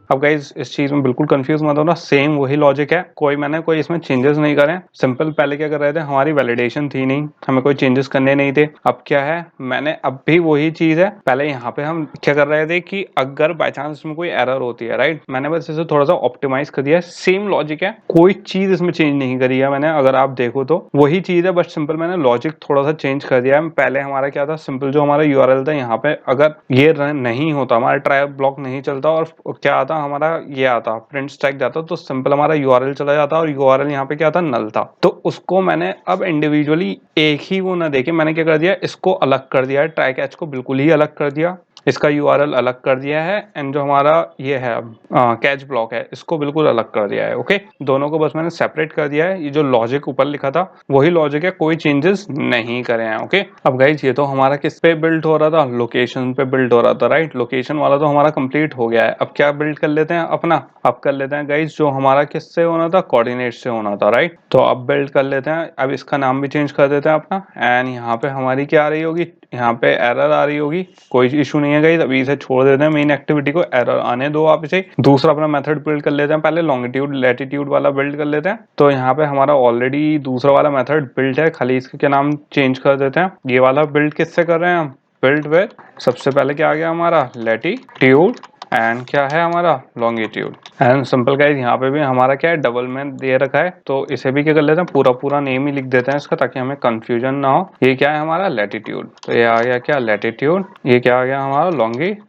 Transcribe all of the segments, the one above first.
अब गाइज इस चीज में बिल्कुल कंफ्यूज मत होना, सेम वही लॉजिक है, कोई इसमें चेंजेस नहीं करे। सिंपल पहले क्या कर रहे थे, हमारी वैलिडेशन थी नहीं, हमें कोई चेंजेस करने नहीं थे। अब क्या है, मैंने अब भी वही चीज है, पहले यहाँ पे हम क्या कर रहे थे कि अगर बाय चांस इसमें कोई एरर होती है, राइट, मैंने बस इसे थोड़ा सा ऑप्टिमाइज कर दिया है। सेम लॉजिक है, कोई चीज इसमें चेंज नहीं करी है मैंने, अगर आप देखो तो वही चीज है, बस सिंपल मैंने लॉजिक थोड़ा सा चेंज कर दिया है। पहले हमारा क्या था, सिंपल जो हमारा यूआरएल था, यहाँ पे अगर ये रन नहीं होता, हमारा ट्राई ब्लॉक नहीं चलता और क्या आता, हमारा ये आता प्रिंट स्टैक जाता, तो सिंपल हमारा यूआरएल चला जाता और यूआरएल यहाँ पे क्या था, नल था। तो उसको मैंने अब इंडिविजुअली एक ही वो ना देके मैंने क्या कर दिया, इसको अलग कर दिया है, ट्राई कैच को बिल्कुल ही अलग कर दिया, इसका यूआरएल अलग कर दिया है, एंड जो हमारा ये है कैच ब्लॉक है इसको बिल्कुल अलग कर दिया है। ओके, दोनों को बस मैंने सेपरेट कर दिया है। ये जो लॉजिक ऊपर लिखा था वही लॉजिक है, कोई चेंजेस नहीं करे हैं। ओके, अब गाइज ये तो हमारा किस पे बिल्ड हो रहा था, लोकेशन पे बिल्ड हो रहा था, राइट। लोकेशन वाला तो हमारा कंप्लीट हो गया है। अब क्या बिल्ड कर लेते हैं अपना, अब कर लेते हैं गाइज जो हमारा किससे होना था, कोऑर्डिनेट से होना था, राइट। तो अब बिल्ड कर लेते हैं, अब इसका नाम भी चेंज कर देते हैं अपना, एंड यहाँ पे हमारी क्या आ रही होगी, यहाँ पे एरर आ रही होगी, कोई इशू नहीं है गाइस, अभी इसे छोड़ देते हैं, मेन एक्टिविटी को एरर आने दो आप इसे। दूसरा अपना मेथड बिल्ड कर लेते हैं, पहले लॉन्गिट्यूड लैटिट्यूड वाला बिल्ड कर लेते हैं। तो यहाँ पे हमारा ऑलरेडी दूसरा वाला मेथड बिल्ड है, खाली इसके क्या नाम चेंज कर देते हैं। ये वाला बिल्ड किससे कर रहे हैं हम, बिल्ड विद, सबसे पहले क्या आ गया हमारा, लैटिट्यूड, एंड क्या है हमारा, लॉन्गिट्यूड। एंड सिंपल गाइस यहाँ पे भी हमारा क्या है, डबल में दे रखा है, तो इसे भी क्या कर लेते हैं, पूरा पूरा नेम ही लिख देते हैं इसका, ताकि हमें कंफ्यूजन ना हो। ये क्या है हमारा, लैटिट्यूड, तो ये आ गया क्या, लैटिट्यूड। ये क्या आ गया हमारा, लॉन्गिट्यूड।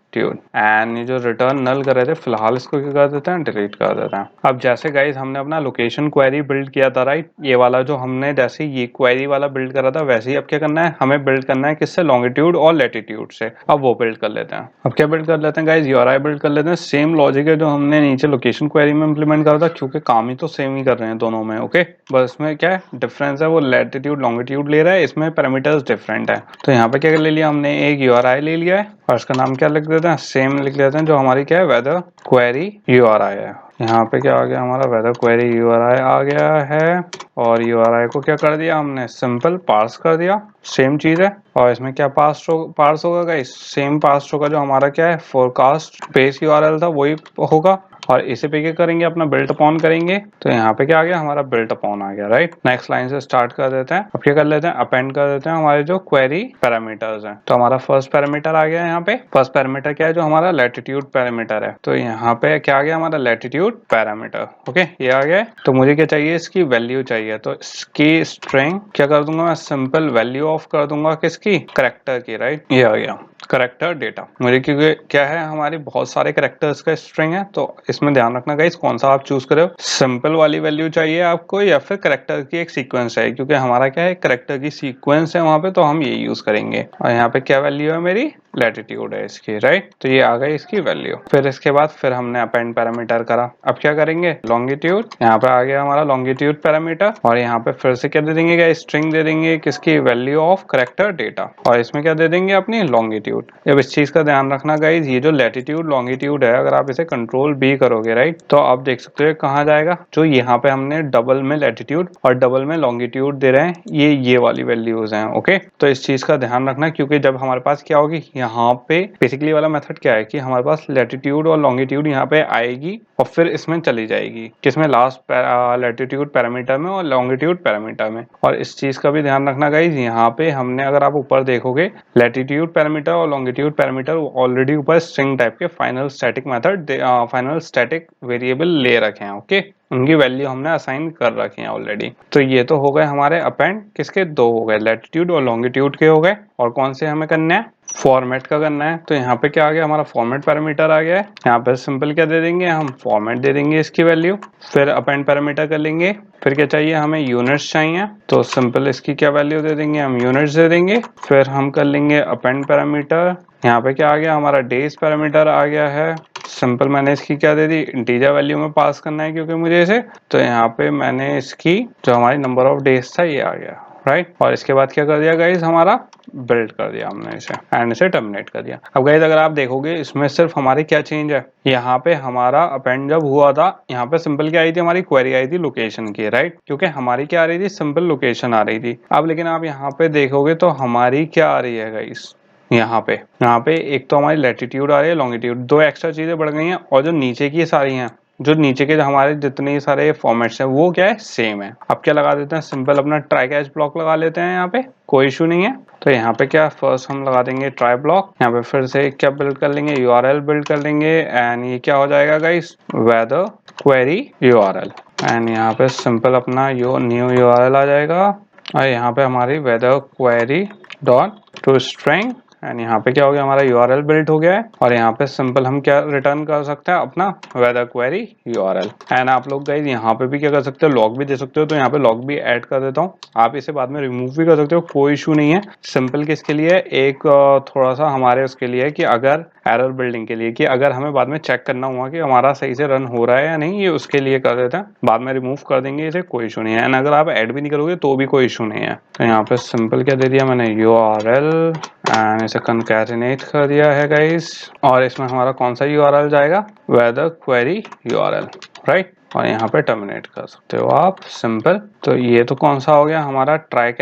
एंड ये जो रिटर्न नल कर रहे थे, फिलहाल इसको क्या कर देते हैं, डिलीट कर देते हैं। अब जैसे गाइस हमने अपना लोकेशन क्वेरी बिल्ड किया था, राइट, ये वाला जो हमने जैसे ये क्वेरी वाला बिल्ड करा था, वैसे ही अब क्या करना है, हमें बिल्ड करना है किससे, लॉन्गिट्यूड और लैटिट्यूड से। अब वो बिल्ड कर लेते हैं। अब क्या बिल्ड कर लेते हैं गाइस, यूआरआई बिल्ड कर लेते हैं। सेम लॉजिक है जो हमने नीचे लोकेशन क्वेरी में इंप्लीमेंट करा था, क्योंकि काम ही तो सेम ही कर रहे हैं दोनों में। ओके, बस इसमें क्या है डिफरेंस है, वो लैटिट्यूड लॉन्गिट्यूड ले रहा है, इसमें पैरामीटर्स डिफरेंट है। तो यहाँ पे क्या ले लिया हमने, एक यूआरआई ले लिया है और इसका नाम क्या लिख देते हैं, सेम लिख लेते हैं, जो हमारी क्या है, वेदर क्वेरी यूआरआई है। यहाँ पे क्या आ गया हमारा, वेदर क्वेरी यूआरआई आ गया है, और यूआरआई को क्या कर दिया हमने, सिंपल पार्स कर दिया, सेम चीज है। और इसमें क्या पार्स होगा गाइस, सेम पार्स होगा, जो हमारा क्या है, फोरकास्ट बेस यूआरएल था वही होगा, और इसे पे क्या करेंगे, अपना बिल्ट अपॉन करेंगे। तो यहाँ पे क्या आ गया हमारा, बिल्ट अपॉन आ गया, राइट। नेक्स्ट लाइन से स्टार्ट कर देते हैं। अब क्या कर लेते हैं, अपेंड कर देते हैं हमारे जो क्वेरी पैरामीटर्स हैं। तो हमारा फर्स्ट पैरामीटर आ गया यहाँ पे, फर्स्ट पैरामीटर क्या है, जो हमारा लैटिट्यूड पैरामीटर है। तो यहाँ पे क्या आ गया हमारा, लैटिट्यूड पैरामीटर। ओके, ये आ गया। तो मुझे क्या चाहिए, इसकी वैल्यू चाहिए, तो इसकी स्ट्रिंग क्या कर दूंगा मैं, सिंपल वैल्यू ऑफ कर दूंगा किसकी, करेक्टर की, राइट। ये आ गया करेक्टर डेटा मुझे, क्योंकि क्या है, हमारी बहुत सारे करेक्टर्स का स्ट्रिंग है, तो इसमें ध्यान रखना गाइस कौन सा आप चूज करो, सिंपल वाली वैल्यू चाहिए आपको या फिर करेक्टर की एक सीक्वेंस है, क्योंकि हमारा क्या है, करेक्टर की सीक्वेंस है वहां पे, तो हम ये यूज करेंगे। और यहाँ पे क्या वैल्यू है मेरी, लैटिट्यूड है इसकी, राइट। तो ये आ गई इसकी वैल्यू। फिर इसके बाद फिर हमने अपेंड पैरामीटर करा। अब क्या करेंगे, लॉन्गिट्यूड, यहाँ पे आ गया हमारा लॉन्गिट्यूड पैरामीटर, और यहाँ पे फिर से क्या दे देंगे, स्ट्रिंग दे देंगे किसकी, वैल्यू ऑफ करेक्टर डेटा, और इसमें क्या दे देंगे, अपनी लॉन्गिट्यूड। अब इस चीज का ध्यान रखना गाइज, ये जो लैटिट्यूड लॉन्गिट्यूड है, अगर आप इसे कंट्रोल बी करोगे, राइट, तो आप देख सकते हो कहाँ जाएगा, जो यहाँ पे हमने डबल में लैटिट्यूड और डबल में लॉन्गिट्यूड दे रहे हैं, ये वाली वैल्यूज हैं। ओके, तो इस चीज का ध्यान रखना, क्योंकि जब हमारे पास क्या होगी, यहाँ पे बेसिकली वाला मेथड क्या है कि हमारे पास लैटिट्यूड और लॉन्गिट्यूड यहाँ पे आएगी और फिर इसमें चली जाएगी, किसमें, लास्ट लैटिट्यूड पैरामीटर में और लॉन्गिट्यूड पैरामीटर में। और इस चीज का भी ध्यान रखना गाइज, यहाँ पे हमने, अगर आप ऊपर देखोगे, लैटिट्यूड पैरामीटर और लॉन्गिट्यूड पैरामीटर ऑलरेडी ऊपर स्ट्रिंग टाइप के final static method, final static variable ले रखे हैं। ओके, उनकी वैल्यू हमने असाइन कर रखी है ऑलरेडी। तो ये तो हो गए हमारे अपेंड, किसके, दो हो गए, लैटिट्यूड और लॉन्गिट्यूड के हो गए। और कौन से हमें करना है, फॉर्मेट का करना है। तो यहाँ पे क्या आ गया, हमारा फॉर्मेट पैरामीटर आ गया है। यहाँ पे सिंपल क्या दे देंगे, हम फॉर्मेट दे देंगे इसकी वैल्यू। फिर अपेंड पैरामीटर कर लेंगे। फिर क्या चाहिए, हमें यूनिट्स चाहिए, तो सिंपल इसकी क्या वैल्यू दे देंगे, हम यूनिट्स दे देंगे। फिर हम कर लेंगे अपेंड पैरामीटर। यहाँ पे क्या आ गया, हमारा डेज पैरामीटर आ गया है। सिंपल मैंने इसकी क्या दे दी, इंटीजर वैल्यू में पास करना है क्योंकि मुझे इसे, तो यहाँ पे मैंने इसकी जो हमारी नंबर ऑफ डेज था ये आ गया, राइट। और इसके बाद क्या कर दिया गाइज, हमारा बिल्ड कर दिया हमने इसे, एंड इसे टर्मिनेट कर दिया। अब गाइज अगर आप देखोगे, इसमें सिर्फ हमारी क्या चेंज है, यहाँ पे हमारा अपेंड जब हुआ था, यहाँ पे सिंपल क्या आई थी, हमारी क्वेरी आई थी लोकेशन की, राइट, क्योंकि हमारी क्या आ रही थी, सिंपल लोकेशन आ रही थी। अब लेकिन आप यहाँ पे देखोगे तो हमारी क्या आ रही है गाइज, यहाँ पे एक तो हमारी लैटिट्यूड आ रही है, लॉन्गिट्यूड, दो एक्स्ट्रा चीजें बढ़ गई हैं, और जो नीचे की सारी हैं, जो नीचे के हमारे जितने सारे फॉर्मेट्स हैं वो क्या है, सेम है। अब क्या लगा देते हैं, सिंपल अपना ट्राई कैच ब्लॉक लगा लेते हैं, यहाँ पे कोई इशू नहीं है। तो यहाँ पे क्या फर्स्ट हम लगा देंगे ट्राई ब्लॉक, यहाँ पे फिर से क्या बिल्ड कर लेंगे, यूआरएल बिल्ड कर लेंगे, एंड ये क्या हो जाएगा guys, weather query URL, and यहाँ पे सिंपल अपना न्यू यूआरएल आ जाएगा, और यहाँ पे हमारी weather query dot to string, and यहाँ पे क्या हो गया, हमारा यूआरएल बिल्ड हो गया है। और यहाँ पे सिंपल हम क्या रिटर्न कर सकते हैं, अपना वेदर क्वेरी यूआरएल। एंड आप लोग गाइस यहाँ पे भी क्या कर सकते हो, लॉग भी दे सकते हो, तो यहाँ पे लॉग भी ऐड कर देता हूँ। आप इसे बाद में रिमूव भी कर सकते हो, कोई इशू नहीं है। सिंपल किसके लिए, एक थोड़ा सा हमारे उसके लिए कि अगर एरर बिल्डिंग के लिए, कि अगर हमें बाद में चेक करना हुआ कि हमारा सही से रन हो रहा है या नहीं, ये उसके लिए कर देते हैं। बाद में रिमूव कर देंगे इसे, कोई इशू नहीं है। एंड अगर आप ऐड भी नहीं करोगे तो भी कोई इशू नहीं है। तो यहाँ पे सिंपल क्या दे दिया मैंने, यूआरएल, एंड इसे कंकैटिनेट कर दिया है गाइस, और इसमें हमारा कौन सा यूआरएल जाएगा, वेदर क्वेरी यूआरएल, राइट। और यहाँ पे टर्मिनेट कर सकते हो आप, सिंपल। तो ये तो कौन सा हो गया, हमारा ट्राई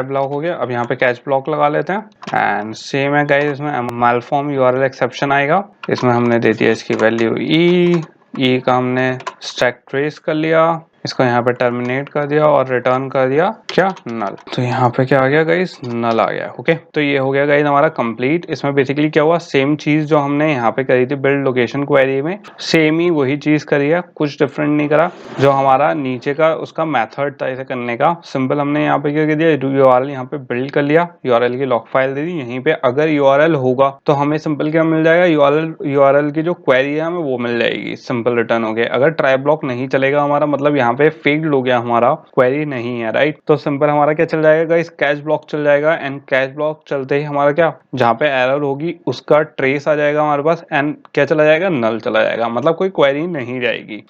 ब्लॉक हो गया। अब यहाँ पे कैच ब्लॉक लगा लेते हैं, एंड सेम है गाइस, इसमें malform यूआरएल एक्सेप्शन आएगा। इसमें हमने दे दिया इसकी वैल्यू ई का हमने स्टैक ट्रेस कर लिया, इसको यहाँ पे टर्मिनेट कर दिया और रिटर्न कर दिया क्या, नल। तो यहाँ पे क्या आ गया गाइस, नल आ गया। ओके, तो ये हो गया गाइस हमारा कंप्लीट। इसमें बेसिकली क्या हुआ, सेम चीज जो हमने यहाँ पे करी थी बिल्ड लोकेशन क्वेरी में, सेम ही वही चीज करी है, कुछ डिफरेंट नहीं करा। जो हमारा नीचे का उसका मेथड था इसे करने का, सिंपल हमने यहाँ पे क्या कर दिया, यूआरएल यहाँ पे बिल्ड कर लिया, यूआरएल की लॉग फाइल दे दी। यहीं पे अगर यूआरएल होगा तो हमें सिंपल क्या मिल जाएगा, यूआरएल की जो क्वेरी है हमें वो मिल जाएगी, सिंपल रिटर्न हो गया। अगर ट्राई ब्लॉक नहीं चलेगा हमारा, मतलब यहाँ पे फेल्ड हो गया, हमारा क्वेरी नहीं है, राइट, तो सिंपल हमारा क्या चल जाएगा गाइस, कैच ब्लॉक चल जाएगा। एंड कैच ब्लॉक चलते ही हमारा क्या, जहाँ पे एरर होगी उसका ट्रेस आ जाएगा हमारे पास, एंड क्या चला जाएगा, नल चला जाएगा, मतलब कोई क्वेरी नहीं जाएगी।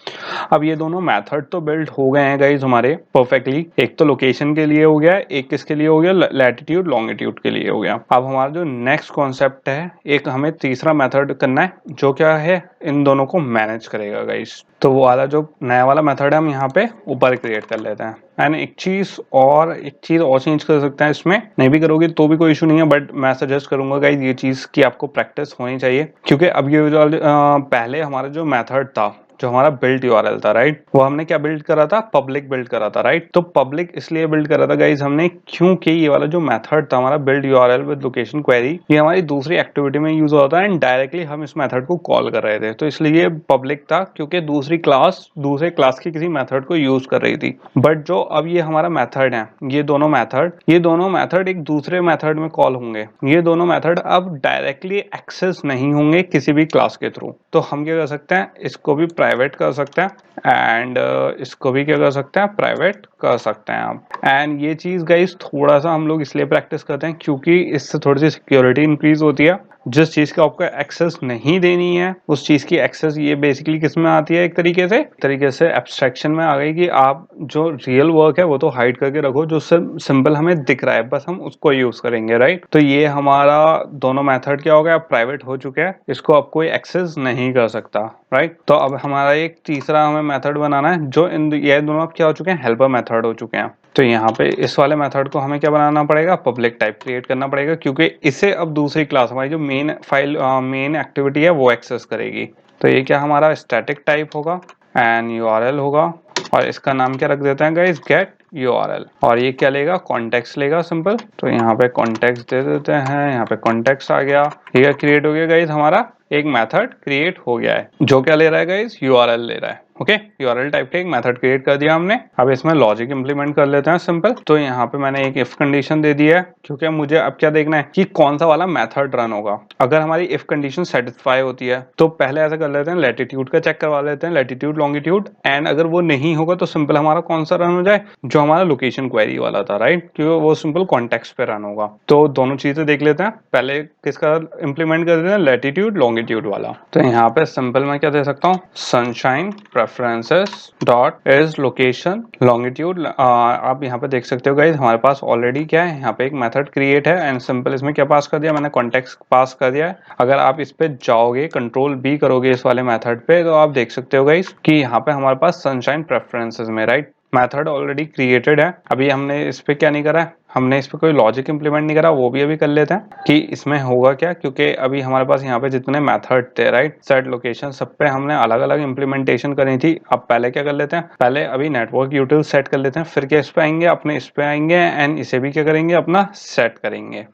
अब ये दोनों मेथड तो बिल्ड हो गए हैं गाइस हमारे परफेक्टली। एक तो लोकेशन के लिए हो गया, एक किसके लिए हो गया, लैटिट्यूड लॉन्गिट्यूड के लिए हो गया। अब हमारा जो नेक्स्ट कॉन्सेप्ट है, एक हमें तीसरा मेथड करना है, जो क्या है, इन दोनों को मैनेज करेगा गाइस। तो वो वाला जो नया वाला मेथड है हम यहाँ पे ऊपर क्रिएट कर लेते हैं। एंड एक चीज और चेंज कर सकते हैं, इसमें नहीं भी करोगे तो भी कोई इशू नहीं है, बट मैं सजेस्ट करूंगा गाइस ये चीज की आपको प्रैक्टिस होनी चाहिए, क्योंकि अब ये जो पहले हमारा जो मेथड था, जो हमारा बिल्ड यूआरएल था, राइट, वो हमने क्या बिल्ड करा था, पब्लिक बिल्ड करा था, राइट। तो पब्लिक इसलिए बिल्ड करा था गाइस हमने, क्योंकि ये वाला जो मेथड था हमारा build URL with location query, ये हमारी दूसरी एक्टिविटी में यूज होता है, एंड डायरेक्टली हम इस मेथड को कॉल कर रहे थे, तो इसलिए पब्लिक था, क्योंकि दूसरे क्लास की किसी मेथड को यूज कर रही थी। बट जो अब ये हमारा मेथड है, ये दोनों मेथड एक दूसरे मेथड में कॉल होंगे। ये दोनों मेथड अब डायरेक्टली एक्सेस नहीं होंगे किसी भी क्लास के थ्रू। तो हम क्या कर सकते हैं, इसको भी प्राइवेट कर सकते हैं, एंड इसको भी क्या कर सकते हैं, प्राइवेट कर सकते हैं आप। एंड ये चीज गाइस थोड़ा सा हम लोग इसलिए प्रैक्टिस करते हैं क्योंकि इससे थोड़ी सी सिक्योरिटी इंक्रीज होती है। जिस चीज का आपको एक्सेस नहीं देनी है, उस चीज की एक्सेस ये बेसिकली किस में आती है, एक तरीके से एब्स्ट्रैक्शन में आ गई, कि आप जो रियल वर्क है वो तो हाइड करके रखो, जो सिंपल हमें दिख रहा है बस हम उसको यूज करेंगे, राइट। तो ये हमारा दोनों मेथड क्या हो गया, प्राइवेट हो चुके हैं, इसको अब कोई एक्सेस नहीं कर सकता, राइट। तो अब हमारा एक तीसरा हमें मेथड बनाना है, जो ये दोनों अब क्या हो चुके हैं, हेल्पर मेथड हो चुके हैं। तो यहाँ पे इस वाले मेथड को हमें क्या बनाना पड़ेगा, पब्लिक टाइप क्रिएट करना पड़ेगा, क्योंकि इसे अब दूसरी क्लास, हमारी जो मेन एक्टिविटी है वो एक्सेस करेगी। तो ये क्या हमारा स्टैटिक टाइप होगा, एंड यूआरएल होगा, और इसका नाम क्या रख देते हैं गाइस, गेट यूआरएल। और ये क्या लेगा, कॉन्टेक्स्ट लेगा, सिंपल। तो यहाँ पे कॉन्टेक्स्ट दे देते हैं, यहाँ पे कॉन्टेक्स्ट आ गया, ये क्रिएट हो गया गाइस, हमारा एक मेथड क्रिएट हो गया है, जो क्या ले रहा है गाइस, यूआरएल ले रहा है। ओके, यूआरएल टाइप का एक मेथड क्रिएट कर दिया हमने। अब इसमें लॉजिक इंप्लीमेंट कर लेते हैं, सिंपल। तो यहाँ पे मैंने एक इफ कंडीशन दे दी है, क्योंकि मुझे अब क्या देखना है कि कौन सा वाला मेथड रन होगा। अगर हमारी इफ कंडीशन सेटिस्फाई होती है तो पहले ऐसा कर लेते हैं, लैटिट्यूड का चेक करवा लेते हैं, लैटिट्यूड लॉन्गिट्यूड। एंड अगर वो नहीं होगा तो सिंपल हमारा कौन सा रन हो जाए, जो हमारा लोकेशन क्वेरी वाला था, राइट, क्योंकि वो सिंपल कॉन्टेक्स्ट पे रन होगा। तो दोनों चीजें देख लेते हैं, पहले किसका इंप्लीमेंट कर देते हैं, लैटिट्यूड लॉन्गिट्यूड वाला। तो यहाँ पे सिंपल मैं क्या दे सकता हूँ, sunshine preferences dot is location longitude. आप यहाँ पे देख सकते हो गाइस, हमारे पास ऑलरेडी क्या है, यहाँ पे एक मेथड क्रिएट है, एंड सिंपल इसमें क्या पास कर दिया मैंने, कॉन्टेक्स्ट पास कर दिया है। अगर आप इस पे जाओगे, कंट्रोल बी करोगे इस वाले मेथड पे, तो आप देख सकते हो गाइस कि यहाँ पे हमारे पास सनशाइन प्रेफरेंसेस में, राइट, मेथड ऑलरेडी क्रिएटेड है। अभी हमने इस पे क्या नहीं करा है, हमने इस पे कोई लॉजिक इंप्लीमेंट नहीं करा, वो भी अभी कर लेते हैं कि इसमें होगा क्या। क्योंकि अभी हमारे पास यहाँ पे जितने मेथड थे राइट, सेट लोकेशन, सब पे हमने अलग अलग इंप्लीमेंटेशन करी थी। अब पहले क्या कर लेते हैं, पहले अभी नेटवर्क यूटिल सेट कर लेते हैं, फिर क्या इस पे आएंगे, अपने इस पे आएंगे एंड इसे भी क्या करेंगे, अपना सेट करेंगे।